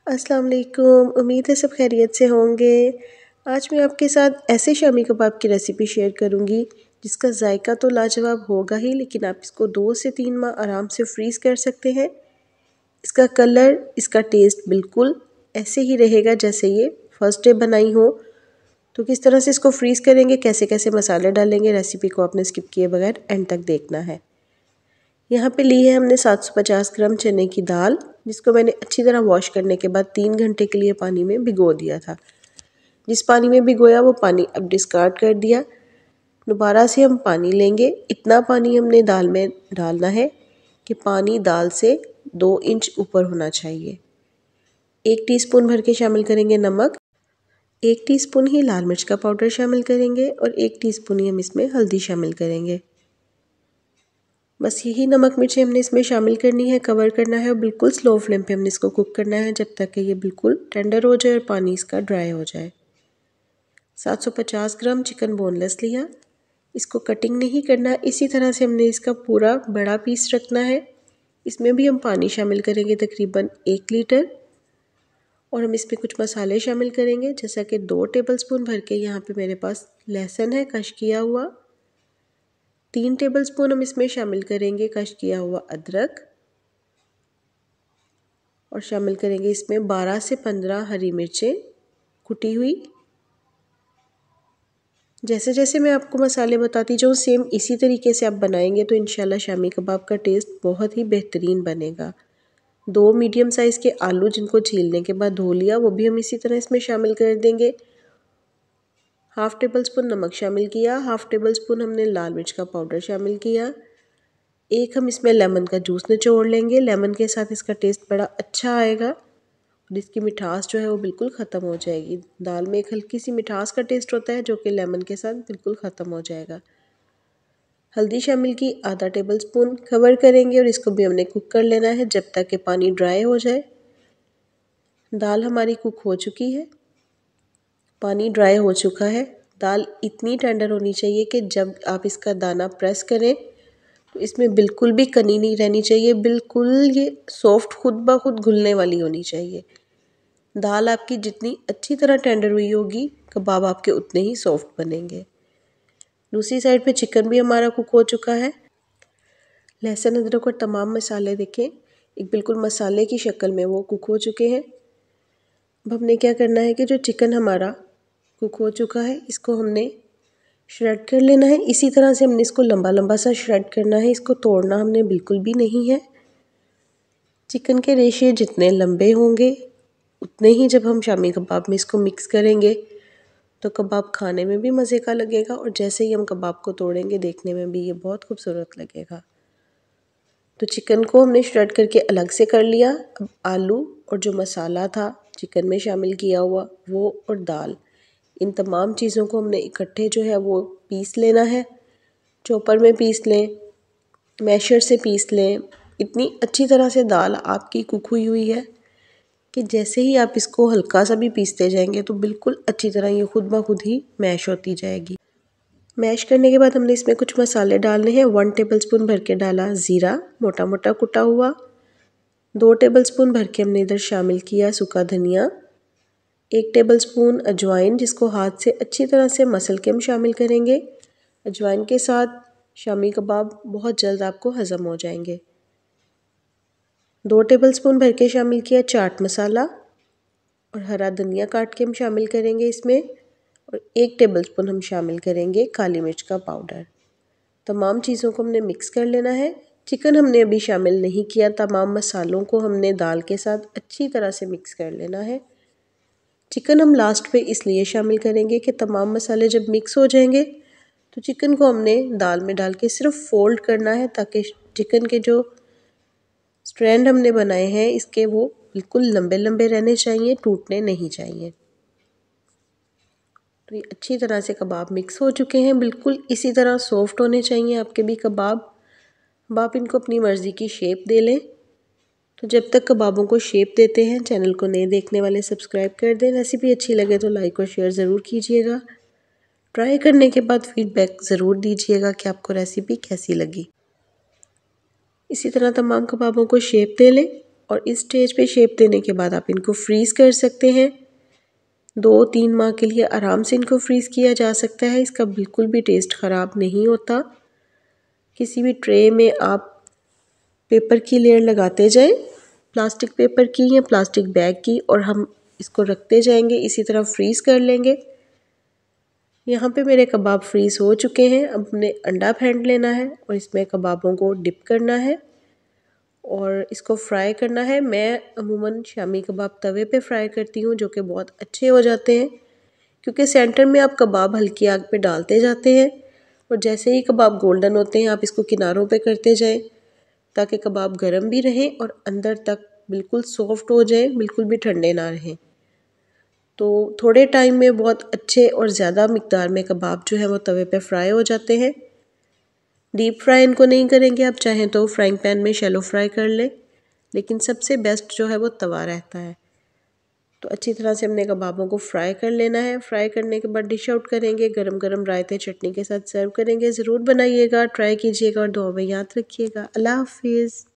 अस्सलाम वालेकुम। उम्मीद है सब खैरियत से होंगे। आज मैं आपके साथ ऐसे शामी कबाब की रेसिपी शेयर करूंगी जिसका जायका तो लाजवाब होगा ही, लेकिन आप इसको 2 से 3 माह आराम से फ्रीज़ कर सकते हैं। इसका कलर, इसका टेस्ट बिल्कुल ऐसे ही रहेगा जैसे ये फर्स्ट डे बनाई हो। तो किस तरह से इसको फ्रीज़ करेंगे, कैसे कैसे मसाले डालेंगे, रेसिपी को आपने स्किप किए बगैर एंड तक देखना है। यहाँ पे ली है हमने 750 ग्राम चने की दाल, जिसको मैंने अच्छी तरह वॉश करने के बाद 3 घंटे के लिए पानी में भिगो दिया था। जिस पानी में भिगोया वो पानी अब डिस्कार्ड कर दिया। दोबारा से हम पानी लेंगे। इतना पानी हमने दाल में डालना है कि पानी दाल से 2 इंच ऊपर होना चाहिए। 1 टीस्पून भर के शामिल करेंगे नमक, 1 टीस्पून ही लाल मिर्च का पाउडर शामिल करेंगे और 1 टीस्पून ही हम इसमें हल्दी शामिल करेंगे। बस यही नमक मिर्ची हमने इसमें शामिल करनी है, कवर करना है और बिल्कुल स्लो फ्लेम पे हमने इसको कुक करना है जब तक कि ये बिल्कुल टेंडर हो जाए और पानी इसका ड्राई हो जाए। 750 ग्राम चिकन बोनलेस लिया। इसको कटिंग नहीं करना, इसी तरह से हमने इसका पूरा बड़ा पीस रखना है। इसमें भी हम पानी शामिल करेंगे तकरीबन 1 लीटर और हम इसमें कुछ मसाले शामिल करेंगे, जैसा कि 2 टेबलस्पून भर के यहाँ पे मेरे पास लहसुन है कश किया हुआ। 3 टेबलस्पून हम इसमें शामिल करेंगे कश किया हुआ अदरक और शामिल करेंगे इसमें 12 से 15 हरी मिर्चें कुटी हुई। जैसे जैसे मैं आपको मसाले बताती जाऊँ सेम इसी तरीके से आप बनाएंगे तो इंशाल्लाह शामी कबाब का टेस्ट बहुत ही बेहतरीन बनेगा। 2 मीडियम साइज़ के आलू जिनको छीलने के बाद धो लिया वो भी हम इसी तरह इसमें शामिल कर देंगे। हाफ़ टेबल स्पून नमक शामिल किया, हाफ़ टेबल स्पून हमने लाल मिर्च का पाउडर शामिल किया। एक हम इसमें लेमन का जूस निचोड़ लेंगे। लेमन के साथ इसका टेस्ट बड़ा अच्छा आएगा और इसकी मिठास जो है वो बिल्कुल ख़त्म हो जाएगी। दाल में एक हल्की सी मिठास का टेस्ट होता है जो कि लेमन के साथ बिल्कुल ख़त्म हो जाएगा। हल्दी शामिल की आधा टेबल स्पून, कवर करेंगे और इसको भी हमने कुक कर लेना है जब तक कि पानी ड्राई हो जाए। दाल हमारी कुक हो चुकी है, पानी ड्राई हो चुका है। दाल इतनी टेंडर होनी चाहिए कि जब आप इसका दाना प्रेस करें तो इसमें बिल्कुल भी कनी नहीं रहनी चाहिए, बिल्कुल ये सॉफ्ट खुद ब खुद घुलने वाली होनी चाहिए। दाल आपकी जितनी अच्छी तरह टेंडर हुई होगी कबाब आपके उतने ही सॉफ्ट बनेंगे। दूसरी साइड पे चिकन भी हमारा कुक हो चुका है। लहसुन अदरक और तमाम मसाले देखें एक बिल्कुल मसाले की शक्ल में वो कुक हो चुके हैं। अब हमने क्या करना है कि जो चिकन हमारा कुक हो चुका है इसको हमने श्रेड कर लेना है। इसी तरह से हमने इसको लंबा लंबा सा श्रेड करना है, इसको तोड़ना हमने बिल्कुल भी नहीं है। चिकन के रेशे जितने लंबे होंगे उतने ही जब हम शामी कबाब में इसको मिक्स करेंगे तो कबाब खाने में भी मज़े का लगेगा और जैसे ही हम कबाब को तोड़ेंगे देखने में भी ये बहुत खूबसूरत लगेगा। तो चिकन को हमने श्रेड करके अलग से कर लिया। अब आलू और जो मसाला था चिकन में शामिल किया हुआ वो और दाल, इन तमाम चीज़ों को हमने इकट्ठे जो है वो पीस लेना है। चॉपर में पीस लें, मैशर से पीस लें। इतनी अच्छी तरह से दाल आपकी कुक हुई है कि जैसे ही आप इसको हल्का सा भी पीसते जाएंगे तो बिल्कुल अच्छी तरह ये खुद ब खुद ही मैश होती जाएगी। मैश करने के बाद हमने इसमें कुछ मसाले डालने हैं। 1 टेबलस्पून भर के डाला ज़ीरा मोटा मोटा कुटा हुआ। 2 टेबलस्पून भर के हमने इधर शामिल किया सूखा धनिया। 1 टेबलस्पून अजवाइन जिसको हाथ से अच्छी तरह से मसल के हम शामिल करेंगे। अजवाइन के साथ शामी कबाब बहुत जल्द आपको हज़म हो जाएंगे। 2 टेबलस्पून भर के शामिल किया चाट मसाला और हरा धनिया काट के हम शामिल करेंगे इसमें और 1 टेबलस्पून हम शामिल करेंगे काली मिर्च का पाउडर। तमाम चीज़ों को हमने मिक्स कर लेना है। चिकन हमने अभी शामिल नहीं किया, तमाम मसालों को हमने दाल के साथ अच्छी तरह से मिक्स कर लेना है। चिकन हम लास्ट पे इसलिए शामिल करेंगे कि तमाम मसाले जब मिक्स हो जाएंगे तो चिकन को हमने दाल में डाल के सिर्फ फोल्ड करना है ताकि चिकन के जो स्ट्रैंड हमने बनाए हैं इसके वो बिल्कुल लंबे लंबे रहने चाहिए, टूटने नहीं चाहिए। तो ये अच्छी तरह से कबाब मिक्स हो चुके हैं, बिल्कुल इसी तरह सॉफ्ट होने चाहिए आपके भी कबाब। अब आप इनको अपनी मर्ज़ी की शेप दे लें। तो जब तक कबाबों को शेप देते हैं चैनल को नए देखने वाले सब्सक्राइब कर दें। रेसिपी अच्छी लगे तो लाइक और शेयर ज़रूर कीजिएगा। ट्राई करने के बाद फीडबैक ज़रूर दीजिएगा कि आपको रेसिपी कैसी लगी। इसी तरह तमाम कबाबों को शेप दे लें। और इस स्टेज पे शेप देने के बाद आप इनको फ्रीज़ कर सकते हैं। 2-3 माह के लिए आराम से इनको फ्रीज़ किया जा सकता है। इसका बिल्कुल भी टेस्ट ख़राब नहीं होता। किसी भी ट्रे में आप पेपर की लेयर लगाते जाएं, प्लास्टिक पेपर की या प्लास्टिक बैग की, और हम इसको रखते जाएंगे, इसी तरह फ्रीज़ कर लेंगे। यहाँ पे मेरे कबाब फ्रीज़ हो चुके हैं। अब हमने अंडा फेंट लेना है और इसमें कबाबों को डिप करना है और इसको फ्राई करना है। मैं अमूमन शामी कबाब तवे पे फ्राई करती हूँ, जो कि बहुत अच्छे हो जाते हैं, क्योंकि सेंटर में आप कबाब हल्की आग पे डालते जाते हैं और जैसे ही कबाब गोल्डन होते हैं आप इसको किनारों पे करते जाएं, ताकि कबाब गर्म भी रहें और अंदर तक बिल्कुल सॉफ्ट हो जाएं, बिल्कुल भी ठंडे ना रहें। तो थोड़े टाइम में बहुत अच्छे और ज़्यादा मिकदार में कबाब जो है वो तवे पे फ्राई हो जाते हैं। डीप फ्राई इनको नहीं करेंगे, आप चाहें तो फ्राइंग पैन में शैलो फ्राई कर लें, लेकिन सबसे बेस्ट जो है वो तवा रहता है। तो अच्छी तरह से हमने कबाबों को फ्राई कर लेना है। फ्राई करने के बाद डिश आउट करेंगे, गरम गरम रायते चटनी के साथ सर्व करेंगे। ज़रूर बनाइएगा, ट्राई कीजिएगा और दुआ में याद रखिएगा। अल्लाह हाफिज़।